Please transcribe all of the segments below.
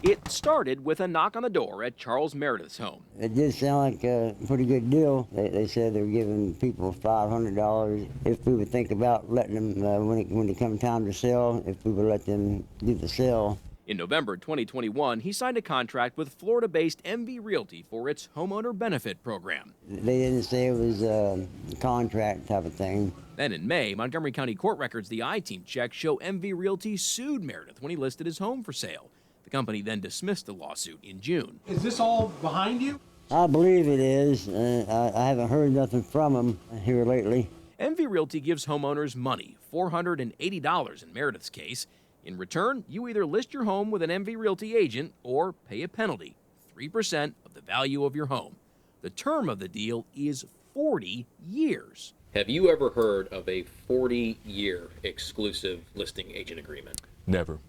It started with a knock on the door at Charles Meredith's home. It did sound like a pretty good deal. They said they were giving people $500 if we would think about letting them, when it come time to sell, if we would let them do the sale. In November 2021, he signed a contract with Florida-based MV Realty for its homeowner benefit program. They didn't say it was a contract type of thing. Then in May, Montgomery County court records the iTeam check show MV Realty sued Meredith when he listed his home for sale. The company then dismissed the lawsuit in June. Is this all behind you? I believe it is. I haven't heard nothing from them here lately. MV Realty gives homeowners money, $480 in Meredith's case. In return, you either list your home with an MV Realty agent or pay a penalty, 3% of the value of your home. The term of the deal is 40 years. Have you ever heard of a 40-year exclusive listing agent agreement? Never.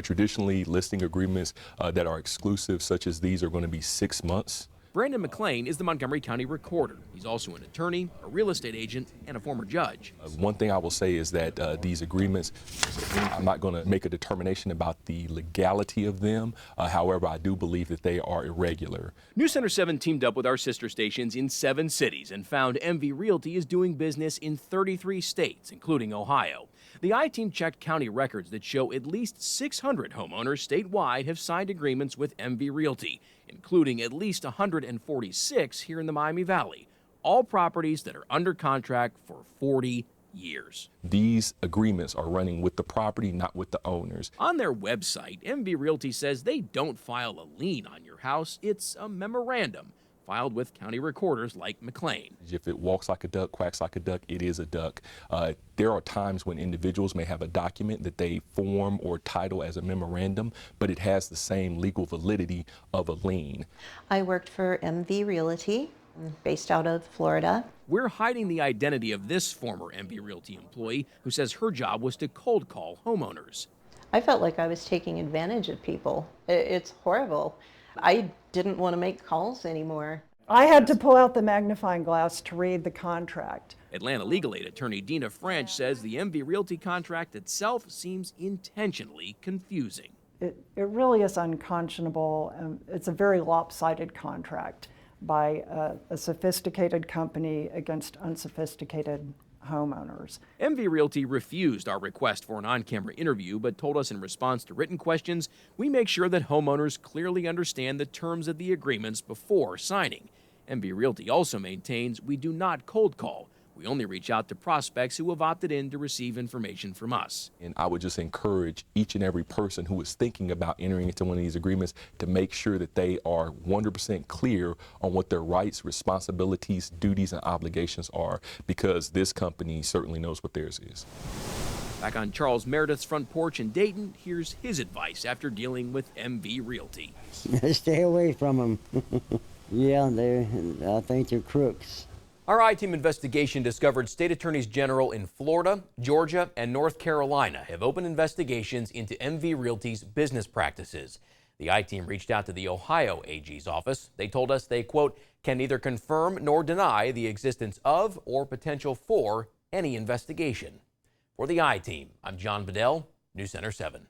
Traditionally, listing agreements that are exclusive, such as these, are going to be 6 months. Brandon McLean is the Montgomery County recorder. He's also an attorney, a real estate agent, and a former judge. One thing I will say is that these agreements, I'm not going to make a determination about the legality of them. However, I do believe that they are irregular. News Center 7 teamed up with our sister stations in 7 cities and found MV Realty is doing business in 33 states, including Ohio. The iTeam checked county records that show at least 600 homeowners statewide have signed agreements with MV Realty, including at least 146 here in the Miami Valley, all properties that are under contract for 40 years. These agreements are running with the property, not with the owners. On their website, MV Realty says they don't file a lien on your house. It's a memorandum filed with county recorders like McLean. If it walks like a duck, quacks like a duck, it is a duck. There are times when individuals may have a document that they form or title as a memorandum, but it has the same legal validity of a lien. I worked for MV Realty, based out of Florida. We're hiding the identity of this former MV Realty employee who says her job was to cold call homeowners. I felt like I was taking advantage of people. It's horrible. I didn't want to make calls anymore. I had to pull out the magnifying glass to read the contract. Atlanta legal aid attorney Dina French says the MV Realty contract itself seems intentionally confusing. It really is unconscionable. It's a very lopsided contract by a sophisticated company against unsophisticated homeowners. MV Realty refused our request for an on-camera interview, but told us in response to written questions, we make sure that homeowners clearly understand the terms of the agreements before signing. MV Realty also maintains we do not cold call. We only reach out to prospects who have opted in to receive information from us. And I would just encourage each and every person who is thinking about entering into one of these agreements to make sure that they are 100% clear on what their rights, responsibilities, duties, and obligations are, because this company certainly knows what theirs is. Back on Charles Meredith's front porch in Dayton, here's his advice after dealing with MV Realty. Stay away from them. Yeah, I think they're crooks. Our iTeam investigation discovered state attorneys general in Florida, Georgia, and North Carolina have opened investigations into MV Realty's business practices. The iTeam reached out to the Ohio AG's office. They told us they, quote, can neither confirm nor deny the existence of or potential for any investigation. For the iTeam, I'm John Bedell, News Center 7.